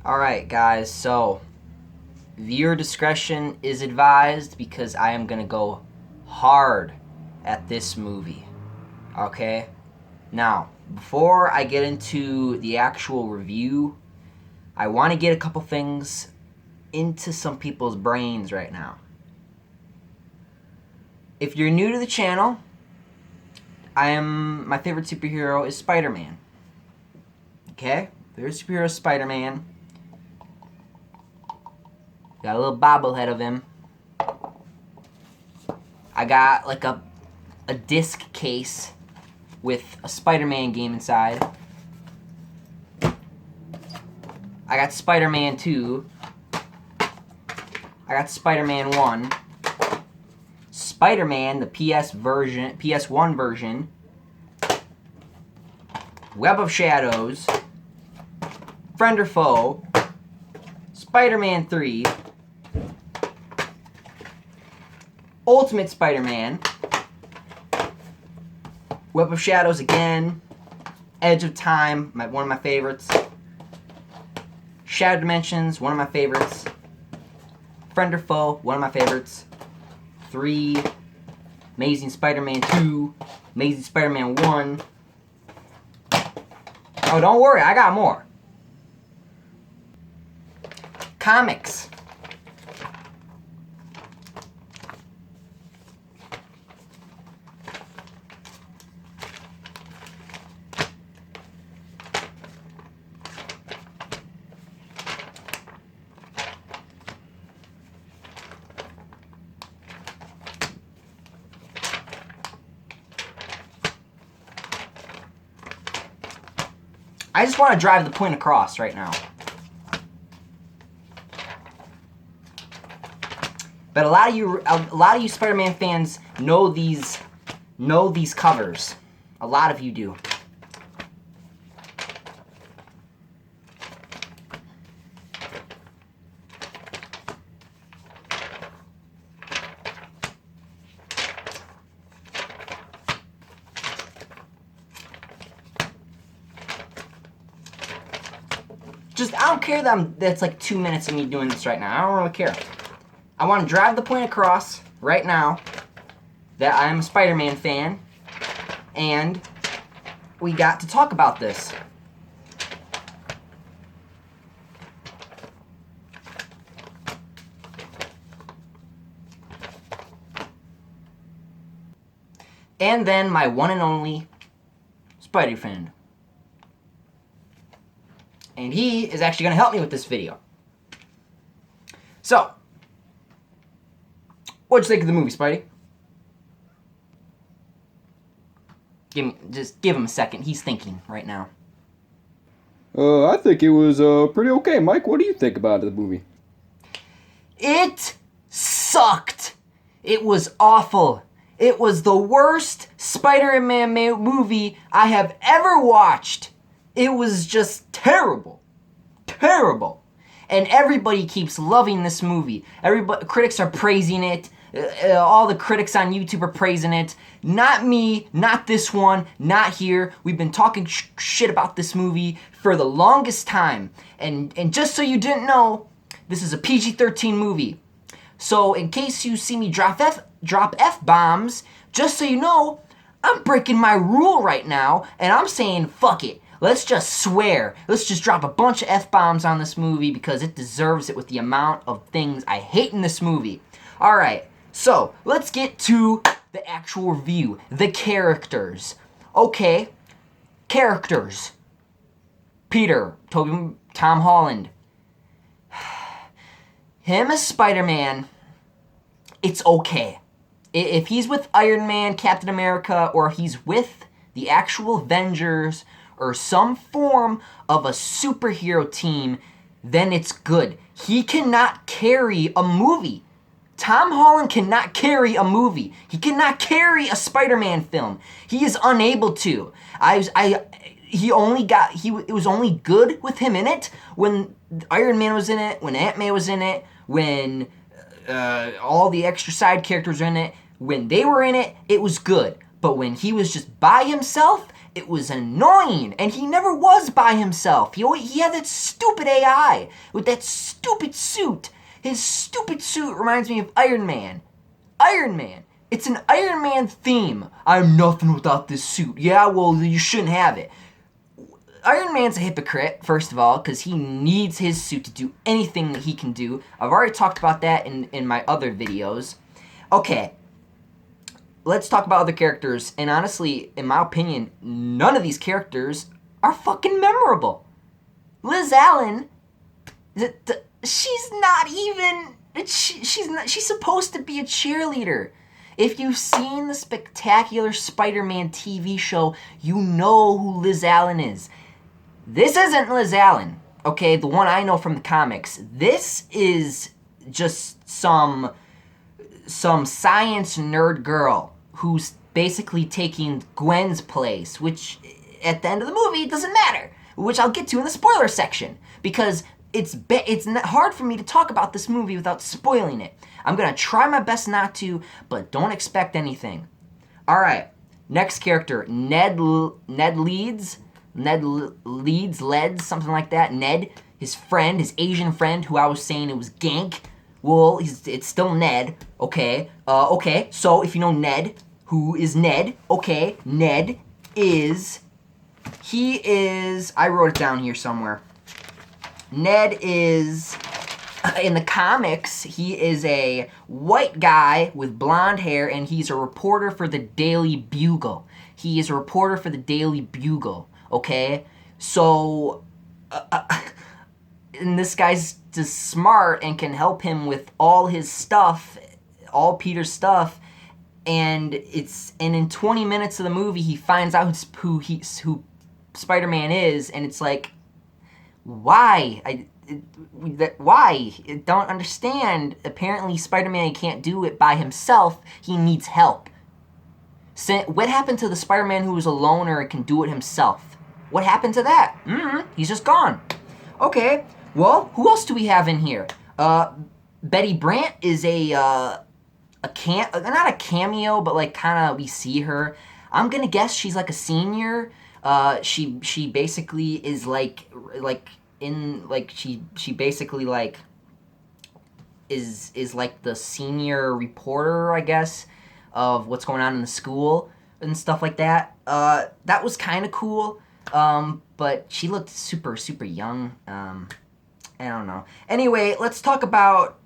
Alright guys, so viewer discretion is advised because I am going to go hard at this movie. Okay? Now, before I get into the actual review, I want to get a couple things into some people's brains right now. If you're new to the channel, my favorite superhero is Spider-Man. Okay? Favorite superhero is Spider-Man. Got a little bobblehead of him. I got like a disc case with a Spider-Man game inside. I got Spider-Man 2. I got Spider-Man 1. Spider-Man, the PS1 version. Web of Shadows. Friend or Foe. Spider-Man 3. Ultimate Spider-Man. Web of Shadows again. Edge of Time, one of my favorites. Shattered Dimensions, one of my favorites. Friend or Foe, one of my favorites. 3. Amazing Spider-Man 2. Amazing Spider-Man 1. Oh, don't worry, I got more. Comics. I just want to drive the point across right now. But a lot of you Spider-Man fans know these covers. A lot of you do. I don't care that's like 2 minutes of me doing this right now. I don't really care. I want to drive the point across right now that I'm a Spider-Man fan, and we got to talk about this. And then my one and only Spidey friend. And he is actually going to help me with this video. So, what'd you think of the movie, Spidey? Just give him a second. He's thinking right now. I think it was pretty okay. Mike, what do you think about the movie? It sucked. It was awful. It was the worst Spider-Man movie I have ever watched. It was just terrible. Terrible. And everybody keeps loving this movie. Critics are praising it. All the critics on YouTube are praising it. Not me, not this one, not here. We've been talking shit about this movie for the longest time. And just so you didn't know, this is a PG-13 movie. So in case you see me drop F-bombs, just so you know, I'm breaking my rule right now, and I'm saying fuck it. Let's just swear. Let's just drop a bunch of F-bombs on this movie because it deserves it with the amount of things I hate in this movie. Alright, so let's get to the actual review. The characters. Okay, characters. Peter, Tom Holland. Him as Spider-Man, it's okay. If he's with Iron Man, Captain America, or he's with the actual Avengers, or some form of a superhero team, then it's good. He cannot carry a movie. Tom Holland cannot carry a movie. He cannot carry a Spider-Man film. He is unable to. It was only good with him in it when Iron Man was in it, when Aunt May was in it, when all the extra side characters were in it. When they were in it, it was good. But when he was just by himself, It was annoying, and he never was by himself. He had that stupid AI with that stupid suit. His stupid suit reminds me of Iron Man. Iron Man. It's an Iron Man theme. I'm nothing without this suit. Yeah, well, you shouldn't have it. Iron Man's a hypocrite, first of all, because he needs his suit to do anything that he can do. I've already talked about that in my other videos. Okay, let's talk about other characters. And honestly, in my opinion, none of these characters are fucking memorable. Liz Allen, she's not even... She's supposed to be a cheerleader. If you've seen the Spectacular Spider-Man TV show, you know who Liz Allen is. This isn't Liz Allen, okay? The one I know from the comics. This is just some science nerd girl who's basically taking Gwen's place, which at the end of the movie doesn't matter, which I'll get to in the spoiler section, because it's hard for me to talk about this movie without spoiling it. I'm going to try my best not to, but don't expect anything. All right, next character, Ned Leeds, something like that. Ned, his friend, his Asian friend, who I was saying it was Gank. Well, it's still Ned, okay? Okay, so if you know Ned, who is Ned? Okay, Ned is... I wrote it down here somewhere. Ned is... In the comics, he is a white guy with blonde hair, and he's a reporter for the Daily Bugle. He is a reporter for the Daily Bugle, okay? So, and this guy's just smart and can help him with all his stuff, all Peter's stuff, and in 20 minutes of the movie, he finds out who Spider-Man is, and it's like, why? Why? I don't understand. Apparently, Spider-Man can't do it by himself. He needs help. What happened to the Spider-Man who was a loner and can do it himself? What happened to that? He's just gone. Okay, well, who else do we have in here? Betty Brant is not a cameo, but like kind of we see her. I'm gonna guess she's like a senior. She basically is she basically like is like the senior reporter, I guess, of what's going on in the school and stuff like that. That was kind of cool, but she looked super young. I don't know. Anyway, let's talk about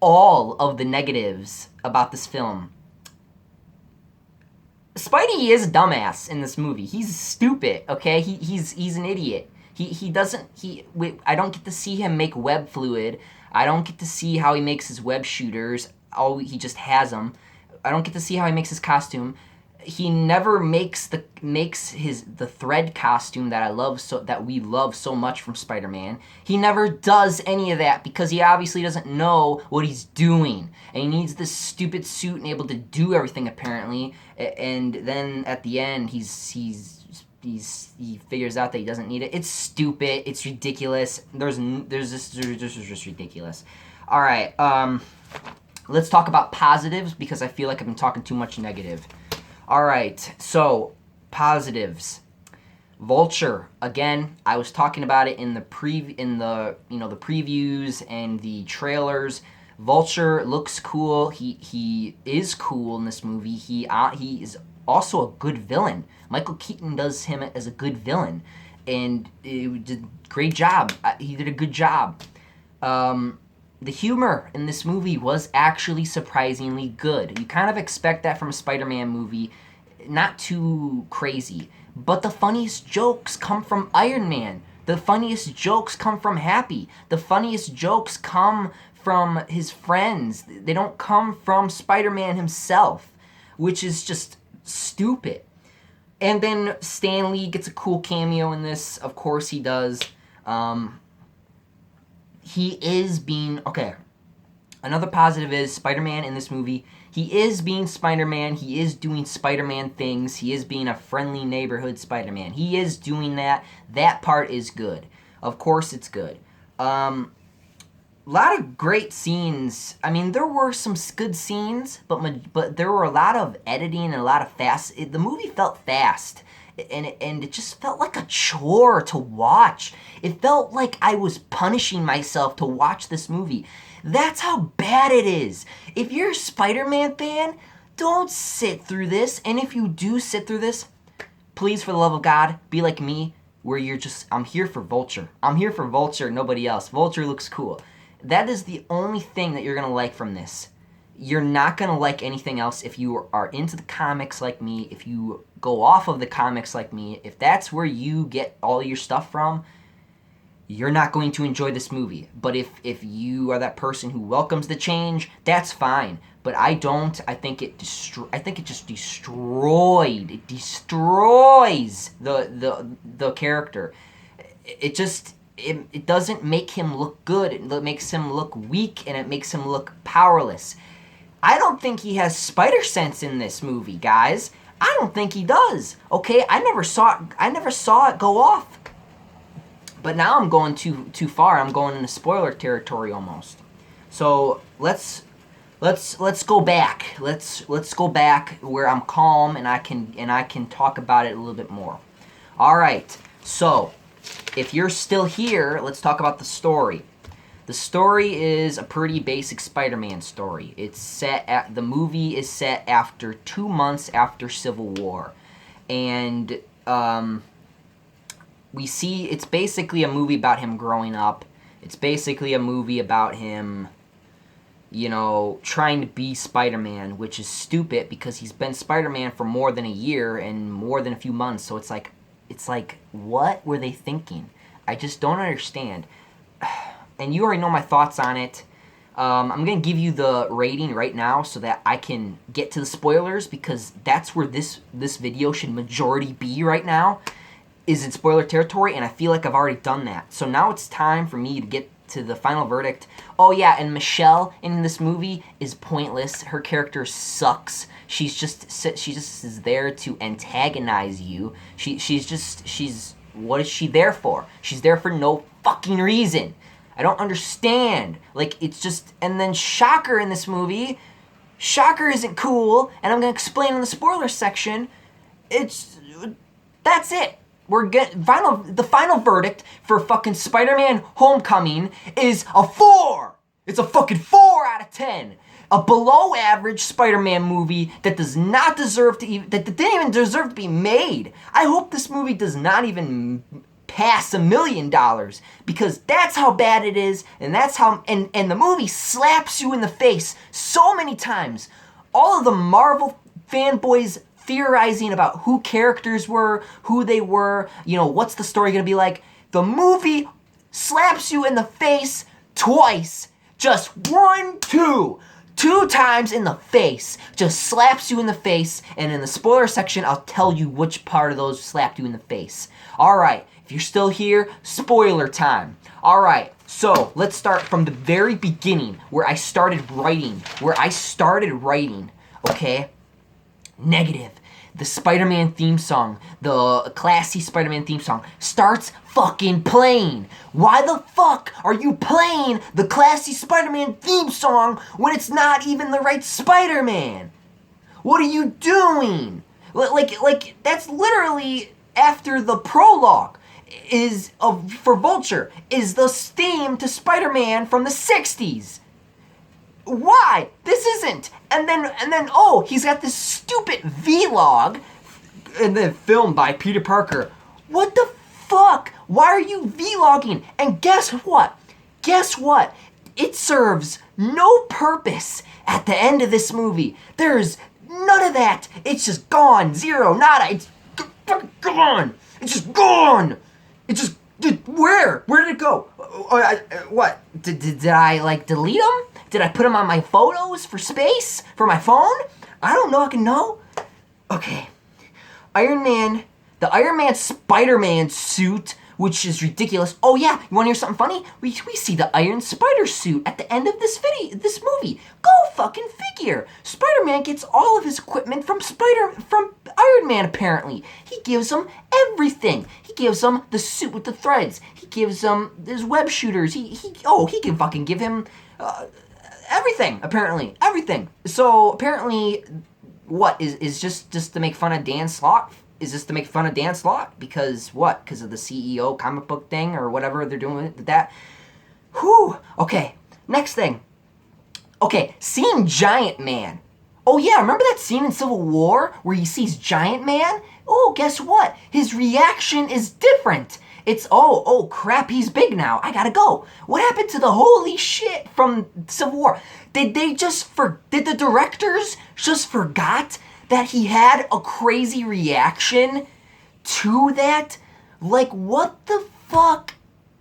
all of the negatives about this film. Spidey is a dumbass in this movie. He's stupid, okay? He's an idiot. I don't get to see him make web fluid. I don't get to see how he makes his web shooters. He just has them. I don't get to see how he makes his costume. He never makes the thread costume that we love so much from Spider-Man. He never does any of that because he obviously doesn't know what he's doing. And he needs this stupid suit and able to do everything apparently. And then at the end he figures out that he doesn't need it. It's stupid. It's ridiculous. This is just ridiculous. All right. Let's talk about positives because I feel like I've been talking too much negative. All right. So positives. Vulture. Again, I was talking about it in the previews and the trailers. Vulture looks cool. He is cool in this movie. He is also a good villain. Michael Keaton does him as a good villain, and it did a great job. He did a good job. The humor in this movie was actually surprisingly good. You kind of expect that from a Spider-Man movie, not too crazy. But the funniest jokes come from Iron Man. The funniest jokes come from Happy. The funniest jokes come from his friends. They don't come from Spider-Man himself, which is just stupid. And then Stan Lee gets a cool cameo in this. Of course he does. Okay. Another positive is Spider-Man in this movie. He is being Spider-Man. He is doing Spider-Man things. He is being a friendly neighborhood Spider-Man. He is doing that. That part is good. Of course it's good. lot of great scenes. I mean, there were some good scenes, but there were a lot of editing and a lot of fast. The movie felt fast, and it just felt like a chore to watch. It felt like I was punishing myself to watch this movie. That's how bad it is. If you're a Spider-Man fan, don't sit through this. And if you do sit through this, please, for the love of God, be like me, where you're just, I'm here for Vulture. I'm here for Vulture, nobody else. Vulture looks cool. That is the only thing that you're going to like from this. You're not going to like anything else if you are into the comics like me, if you go off of the comics like me, if that's where you get all your stuff from, you're not going to enjoy this movie. But if you are that person who welcomes the change, that's fine. But I don't. I think it just destroyed. It destroys the character. It doesn't make him look good. It makes him look weak, and it makes him look powerless. I don't think he has spider sense in this movie, guys. I don't think he does. Okay, I never saw it go off. But now I'm going too far. I'm going into spoiler territory almost. So let's go back. Let's go back where I'm calm and I can talk about it a little bit more. All right. So if you're still here, let's talk about the story. The story is a pretty basic Spider-Man story. The movie is set after 2 months after Civil War, and we see it's basically a movie about him growing up. It's basically a movie about him, trying to be Spider-Man, which is stupid because he's been Spider-Man for more than a year and more than a few months. So it's like, what were they thinking? I just don't understand. And you already know my thoughts on it. I'm going to give you the rating right now so that I can get to the spoilers, because that's where this video should majority be right now, is in spoiler territory, and I feel like I've already done that. So now it's time for me to get to the final verdict. Oh yeah, and Michelle in this movie is pointless. Her character sucks. She just is there to antagonize you. What is she there for? She's there for no fucking reason. I don't understand. And then Shocker in this movie. Shocker isn't cool, and I'm gonna explain in the spoiler section. That's it. The final verdict for fucking Spider-Man Homecoming is a 4. It's a fucking 4 out of 10. A below average Spider-Man movie that does not deserve to that didn't even deserve to be made. I hope this movie does not even pass $1 million, because that's how bad it is, and that's how and the movie slaps you in the face so many times. All of the Marvel fanboys theorizing about who characters were, who they were, what's the story gonna be like. The movie slaps you in the face twice. Just 2 times in the face. Just slaps you in the face, and in the spoiler section, I'll tell you which part of those slapped you in the face. Alright, if you're still here, spoiler time. Alright, so let's start from the very beginning, where I started writing, okay? Negative. The Spider-Man theme song, the classy Spider-Man theme song, starts fucking playing. Why the fuck are you playing the classy Spider-Man theme song when it's not even the right Spider-Man? What are you doing? Like that's literally after the prologue for Vulture is the theme to Spider-Man from the 60s. Why? This isn't. And then, oh, he's got this stupid vlog, and then filmed by Peter Parker. What the fuck? Why are you vlogging? And guess what? It serves no purpose at the end of this movie. There's none of that. It's just gone. Zero. Nada. It's fucking gone. It's just gone. Where? Where did it go? What? Did I, delete them? Did I put them on my photos for space? For my phone? I don't know. I can know. Okay. The Iron Man Spider-Man suit which is ridiculous. Oh yeah, you want to hear something funny? We see the Iron Spider suit at the end of this movie. Go fucking figure. Spider-Man gets all of his equipment from Iron Man. Apparently, he gives him everything. He gives him the suit with the threads. He gives him his web shooters. He can fucking give him everything. Apparently, everything. So apparently, what is just to make fun of Dan Slott? Is this to make fun of Dan Slott? Because what? Because of the CEO comic book thing or whatever they're doing with that? Whew. Okay, next thing. Okay, seeing Giant Man. Oh yeah, remember that scene in Civil War where he sees Giant Man? Oh, guess what? His reaction is different. It's, oh crap, he's big now. I gotta go. What happened to the holy shit from Civil War? Did the directors just forgot that he had a crazy reaction to that? Like, what the fuck?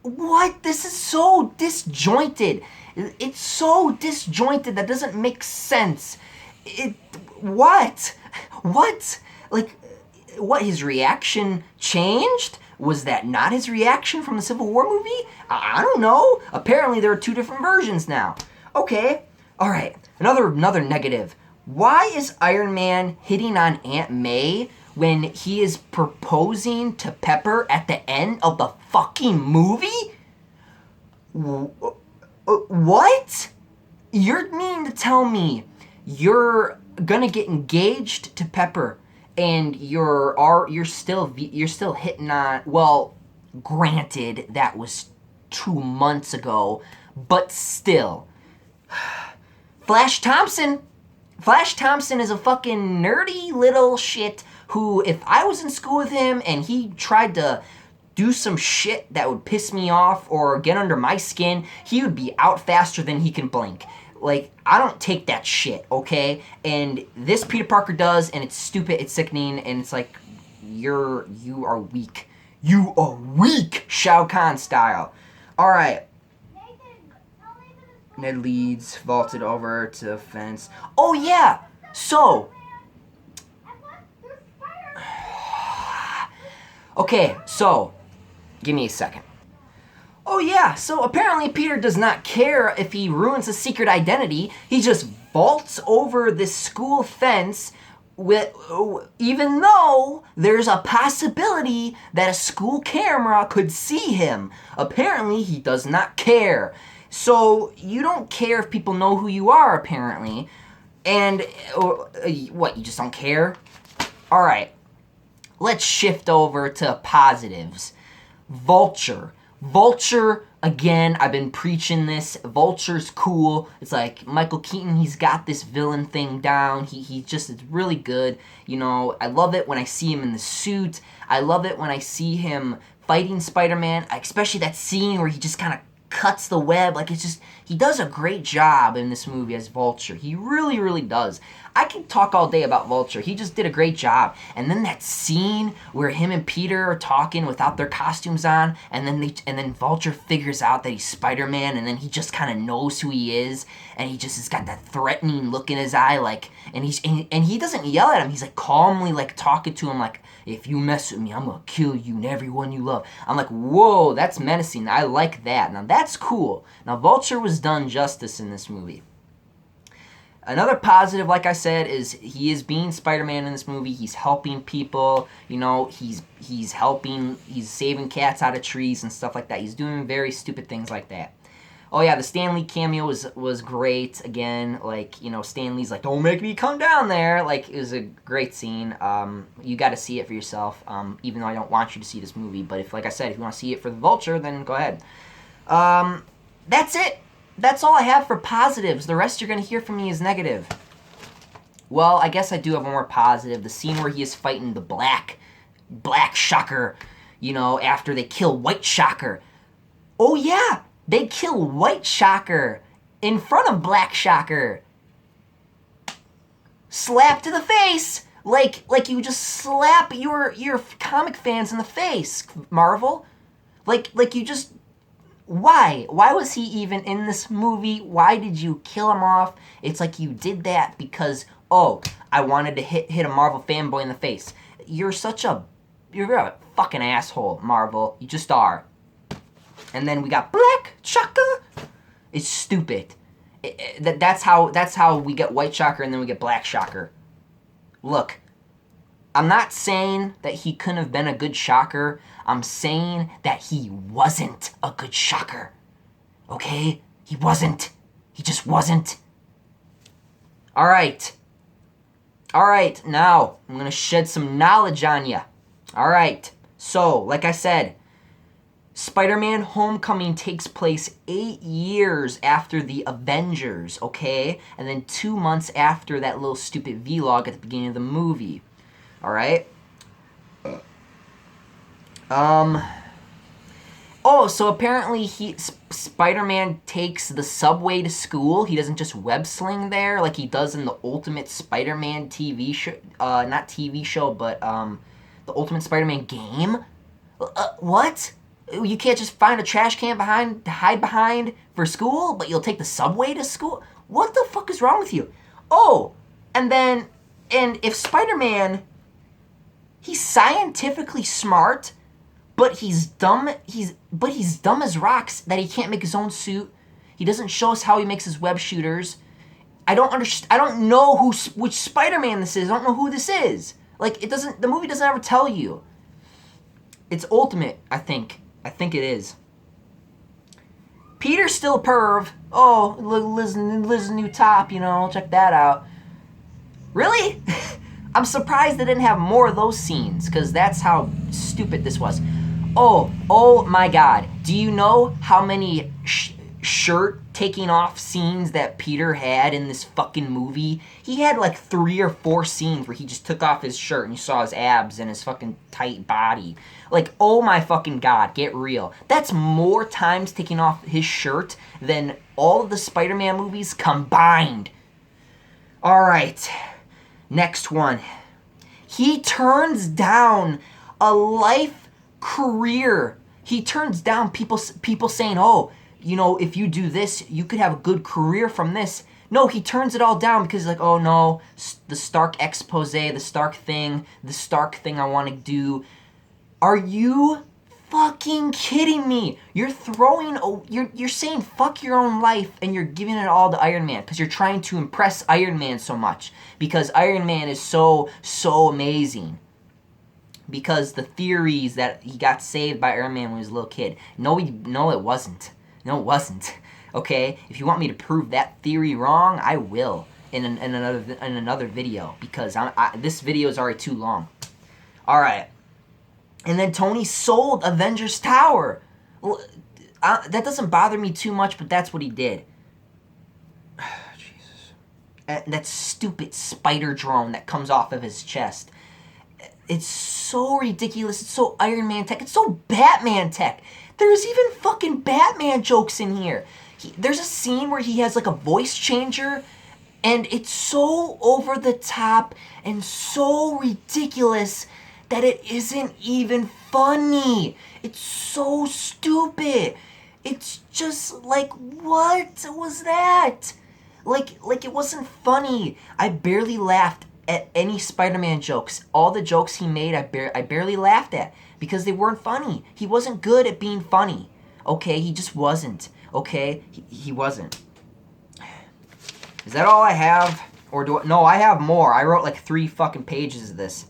What? This is so disjointed. It's so disjointed. That doesn't make sense. What? Like, what? His reaction changed? Was that not his reaction from the Civil War movie? I don't know. Apparently there are two different versions now. Okay. All right. Another negative. Why is Iron Man hitting on Aunt May when he is proposing to Pepper at the end of the fucking movie? What? You're meaning to tell me you're gonna get engaged to Pepper and you're still hitting on? Well, granted that was 2 months ago, but still. Flash Thompson is a fucking nerdy little shit who, if I was in school with him and he tried to do some shit that would piss me off or get under my skin, he would be out faster than he can blink. Like, I don't take that shit, okay? And this Peter Parker does, and it's stupid, it's sickening, and it's like, you are weak. You are weak, Shao Kahn style. Alright. Ned Leeds vaulted over to the fence. Oh yeah! So... Okay, so... Give me a second. Oh yeah, so apparently Peter does not care if he ruins a secret identity. He just vaults over this school fence even though there's a possibility that a school camera could see him. Apparently he does not care. So you don't care if people know who you are, apparently. And what, you just don't care? Alright, let's shift over to positives. Vulture, again, I've been preaching this. Vulture's cool. It's like Michael Keaton, he's got this villain thing down. He just is really good. You know, I love it when I see him in the suit. I love it when I see him fighting Spider-Man, especially that scene where he just kind of cuts the web. Like, it's just, he does a great job in this movie as Vulture. He really, really does. I can talk all day about Vulture. He just did a great job. And then that scene where him and Peter are talking without their costumes on, and then Vulture figures out that he's Spider-Man, and then he just kind of knows who he is, and he just has got that threatening look in his eye, like, and he doesn't yell at him. He's like calmly like talking to him, like, if you mess with me, I'm gonna kill you and everyone you love. I'm like, whoa, that's menacing. I like that. Now that's cool. Now Vulture was done justice in this movie. Another positive, like I said, is he is being Spider-Man in this movie. He's helping people. You know, he's saving cats out of trees and stuff like that. He's doing very stupid things like that. Oh yeah, the Stan Lee cameo was great. Again, like, you know, Stan Lee's like, don't make me come down there. Like, it was a great scene. You got to see it for yourself. Even though I don't want you to see this movie, but if, like I said, if you want to see it for the Vulture, then go ahead. That's it. That's all I have for positives. The rest you're going to hear from me is negative. Well, I guess I do have one more positive. The scene where he is fighting the Black Shocker, you know, after they kill White Shocker. Oh yeah, they kill White Shocker in front of Black Shocker. Slap to the face. Like you just slap your comic fans in the face, Marvel. Like you just... Why? Why was he even in this movie? Why did you kill him off? It's like you did that because, oh, I wanted to hit a Marvel fanboy in the face. You're such a you're a fucking asshole, Marvel. You just are. And then we got Black Shocker. It's stupid. That's how we get White Shocker and then we get Black Shocker. Look, I'm not saying that he couldn't have been a good Shocker. I'm saying that he wasn't a good Shocker. Okay? He wasn't. He just wasn't. Alright, now I'm going to shed some knowledge on you. Alright, so, like I said, Spider-Man Homecoming takes place 8 years after the Avengers, okay? And then 2 months after that little stupid vlog at the beginning of the movie. Alright? Oh, so apparently Spider-Man takes the subway to school. He doesn't just web sling there like he does in the Ultimate Spider-Man TV show. Not TV show, but the Ultimate Spider-Man game. What? You can't just find a trash can to hide behind for school, but you'll take the subway to school? What the fuck is wrong with you? Oh, and if Spider-Man, he's scientifically smart, but he's dumb. He's dumb as rocks that he can't make his own suit. He doesn't show us how he makes his web shooters. I don't understand. I don't know which Spider-Man this is. I don't know who this is. Like, it doesn't. The movie doesn't ever tell you. It's Ultimate, I think. I think it is. Peter's still perv. Oh, Liz new top, check that out. Really? I'm surprised they didn't have more of those scenes, because that's how stupid this was. Oh my god. Do you know how many shirt taking off scenes that Peter had in this fucking movie? He had like 3 or 4 scenes where he just took off his shirt and you saw his abs and his fucking tight body. Like, oh my fucking god, get real. That's more times taking off his shirt than all of the Spider-Man movies combined. Alright, next one. He turns down a life career. He turns down people saying, oh, if you do this, you could have a good career from this. No, he turns it all down because he's like, oh no, the Stark expose, the Stark thing I want to do. Are you fucking kidding me? You're saying fuck your own life and you're giving it all to Iron Man because you're trying to impress Iron Man so much. Because Iron Man is so amazing. Because the theories that he got saved by Iron Man when he was a little kid. No, it wasn't. No, it wasn't. Okay? If you want me to prove that theory wrong, I will in another video. Because this video is already too long. Alright. And then Tony sold Avengers Tower. Well, that doesn't bother me too much, but that's what he did. Jesus. That stupid spider drone that comes off of his chest. It's so ridiculous. It's so Iron Man tech. It's so Batman tech. There's even fucking Batman jokes in here. There's a scene where he has like a voice changer, and it's so over the top and so ridiculous that it isn't even funny. It's so stupid. It's just like, what was that? Like it wasn't funny. I barely laughed at any Spider-Man jokes. All the jokes he made, I barely laughed at because they weren't funny. He wasn't good at being funny. Okay, he just wasn't. Okay, he wasn't. Is that all I have? Or no, I have more. I wrote like 3 fucking pages of this.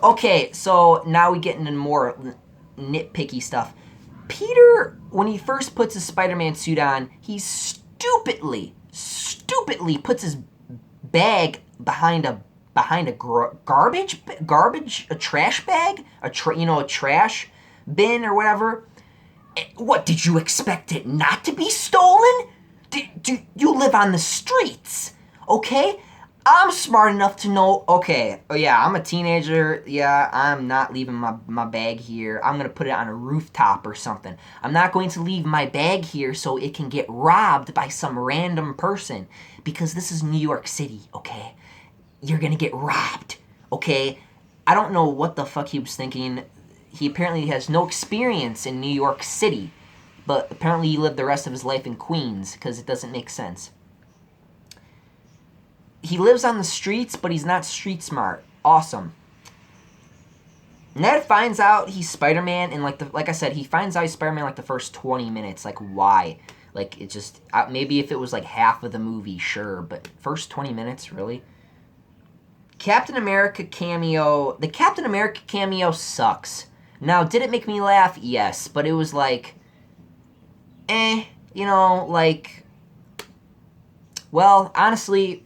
Okay, so now we get into more nitpicky stuff. Peter, when he first puts his Spider-Man suit on, he stupidly puts his bag behind a trash bag, a trash bin or whatever. What, did you expect it not to be stolen? Do you live on the streets? Okay, I'm smart enough to know, okay, oh yeah, I'm a teenager, yeah, I'm not leaving my bag here. I'm gonna put it on a rooftop or something. I'm not going to leave my bag here so it can get robbed by some random person, because this is New York City, okay? You're gonna get robbed, okay? I don't know what the fuck he was thinking. He apparently has no experience in New York City, but apparently he lived the rest of his life in Queens, because it doesn't make sense. He lives on the streets, but he's not street smart. Awesome. Ned finds out he's Spider-Man in like I said, he finds out he's Spider-Man like the first 20 minutes. Like, why? Like, it just, maybe if it was like half of the movie, sure, but first 20 minutes, really? Captain America cameo, the Captain America cameo sucks. Now, did it make me laugh? Yes, but it was like, you know, like, well, honestly,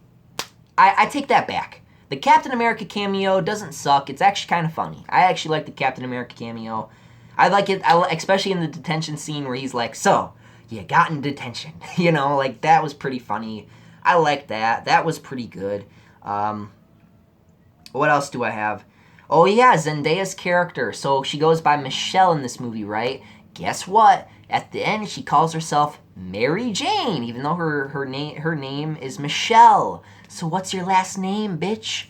I take that back. The Captain America cameo doesn't suck. It's actually kind of funny. I actually like the Captain America cameo. I like it, especially in the detention scene where he's like, so, you got in detention. You know, like, that was pretty funny. I like that. That was pretty good. What else do I have? Oh, yeah, Zendaya's character. So she goes by Michelle in this movie, right? Guess what? At the end, she calls herself Mary Jane, even though her name is Michelle. So what's your last name, bitch?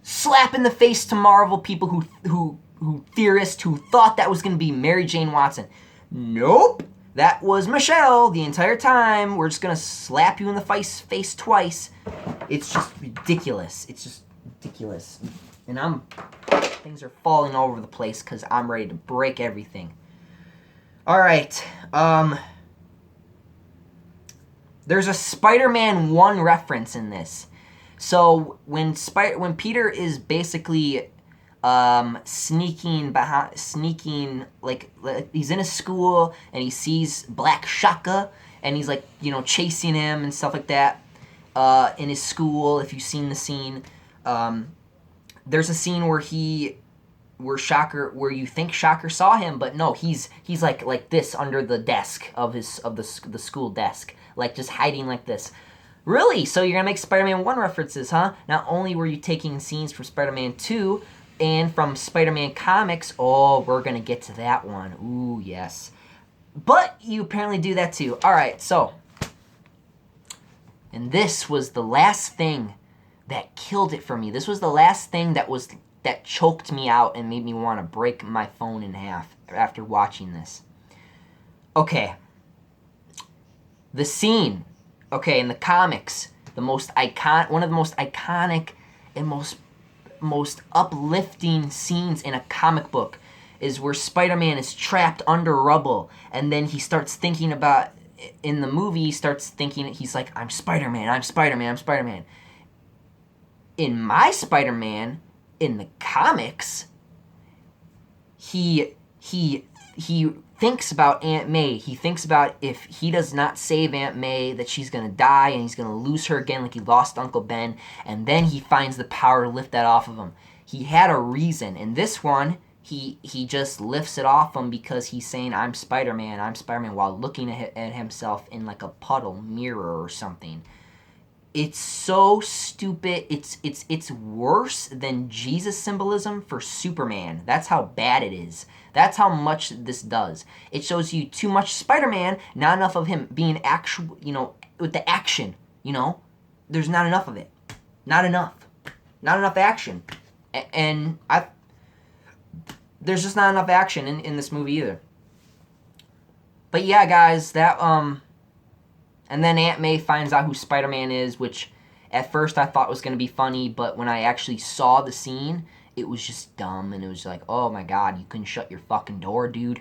Slap in the face to Marvel people who theorists who thought that was going to be Mary Jane Watson. Nope. That was Michelle the entire time. We're just going to slap you in the face twice. It's just ridiculous. It's just ridiculous. And things are falling all over the place because I'm ready to break everything. All right. There's a Spider-Man 1 reference in this. So when Peter is basically sneaking like he's in a school and he sees Black Shaka and he's like, you know, chasing him and stuff like that in his school. If you've seen the scene, there's a scene where you think Shocker saw him, but no, he's like this under the desk of the school desk, like just hiding like this. Really? So you're gonna make Spider-Man 1 references, huh? Not only were you taking scenes from Spider-Man 2 and from Spider-Man comics, oh, we're gonna get to that one. Ooh, yes. But you apparently do that too. All right, so, and this was the last thing that killed it for me. This was the last thing that choked me out and made me want to break my phone in half after watching this. Okay. The scene, okay, in the comics, one of the most iconic and most uplifting scenes in a comic book is where Spider-Man is trapped under rubble, and then he starts thinking about, in the movie, he's like, I'm Spider-Man, I'm Spider-Man, I'm Spider-Man. In my Spider-Man, in the comics, he thinks about Aunt May. He thinks about if he does not save Aunt May, that she's going to die and he's going to lose her again like he lost Uncle Ben, and then he finds the power to lift that off of him. He had a reason. In this one, he just lifts it off him because he's saying, I'm Spider-Man, while looking at himself in like a puddle mirror or something. It's so stupid. It's worse than Jesus symbolism for Superman. That's how bad it is. That's how much this does. It shows you too much Spider-Man, not enough of him being actual, you know, with the action, you know? There's not enough of it. Not enough. Not enough action. And there's just not enough action in this movie either. But yeah, guys, that, and then Aunt May finds out who Spider-Man is, which at first I thought was going to be funny, but when I actually saw the scene, it was just dumb, and it was like, oh my god, you couldn't shut your fucking door, dude.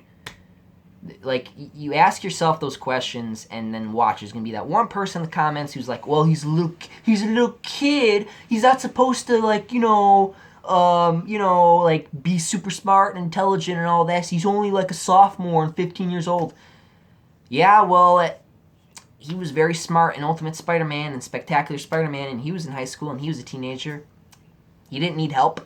Like, you ask yourself those questions, and then watch, there's going to be that one person in the comments who's like, well, he's a little kid, he's not supposed to, like, like, be super smart and intelligent and all this, he's only like a sophomore and 15 years old. Yeah, well, he was very smart in Ultimate Spider-Man and Spectacular Spider-Man, and he was in high school, and he was a teenager. He didn't need help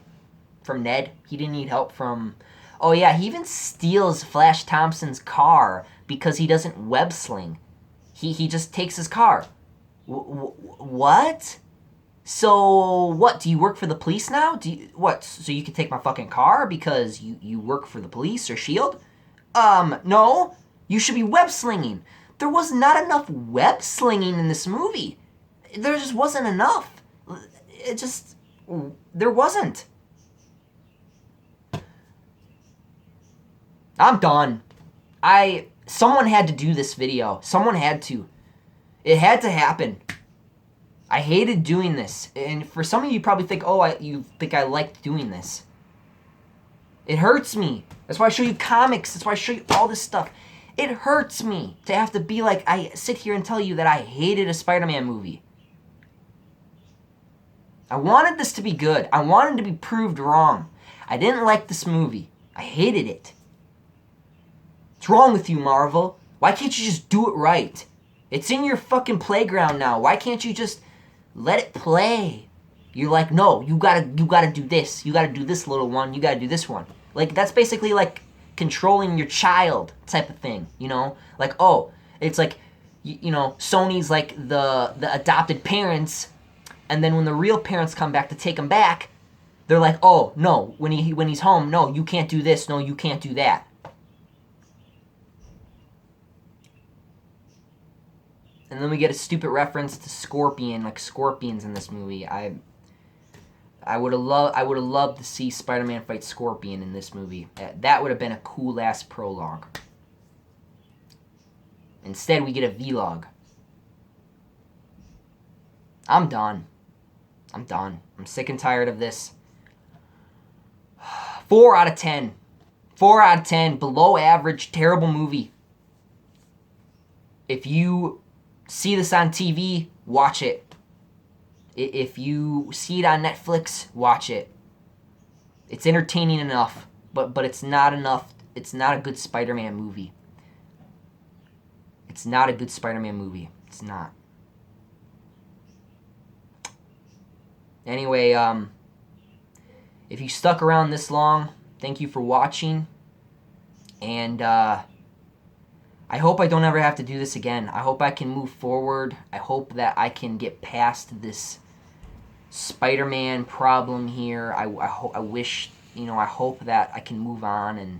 from Ned. He didn't need help from... Oh, yeah, he even steals Flash Thompson's car because he doesn't web sling. He just takes his car. What? So, what, do you work for the police now? So you can take my fucking car because you work for the police or S.H.I.E.L.D.? No. You should be web slinging. There was not enough web slinging in this movie. There just wasn't enough. There wasn't. I'm done. Someone had to do this video. Someone had to. It had to happen. I hated doing this. And for some of you probably think, you think I liked doing this. It hurts me. That's why I show you comics. That's why I show you all this stuff. It hurts me to have to be like, I sit here and tell you that I hated a Spider-Man movie. I wanted this to be good. I wanted to be proved wrong. I didn't like this movie. I hated it. What's wrong with you, Marvel? Why can't you just do it right? It's in your fucking playground now. Why can't you just let it play? You're like, no, you gotta do this. You gotta do this, little one. You gotta do this one. Like, that's basically like controlling your child type of thing, you know? Like, oh, it's like, you know, Sony's like the adopted parents, and then when the real parents come back to take him back, they're like, oh, no, when he's home, no, you can't do this, no, you can't do that. And then we get a stupid reference to Scorpion, like Scorpions in this movie. I would have loved to see Spider-Man fight Scorpion in this movie. That would have been a cool ass prologue. Instead, we get a vlog. I'm done. I'm sick and tired of this. 4 out of 10. 4 out of 10. Below average. Terrible movie. If you see this on TV, watch it. If you see it on Netflix, watch it. It's entertaining enough, but it's not enough. It's not a good Spider-Man movie. It's not a good Spider-Man movie. It's not. Anyway, if you stuck around this long, thank you for watching. And I hope I don't ever have to do this again. I hope I can move forward. I hope that I can get past this Spider-Man problem here. I wish, you know, I hope that I can move on, and,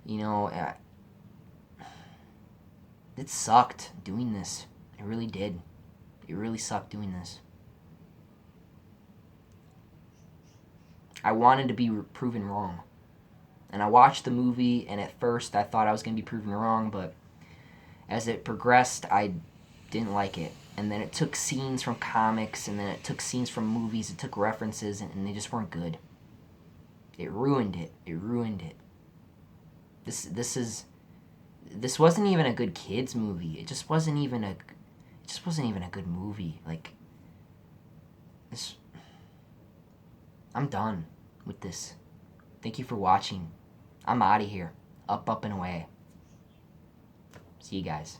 you know, it sucked doing this. It really did. It really sucked doing this. I wanted to be proven wrong. And I watched the movie, and at first I thought I was going to be proven wrong, but as it progressed, I didn't like it. And then it took scenes from comics, and then it took scenes from movies, it took references, and they just weren't good. It ruined it. It ruined it. This wasn't even a good kids movie. It just wasn't even a good movie. Like, this, I'm done with this. Thank you for watching. I'm out of here. Up, and away. See you guys.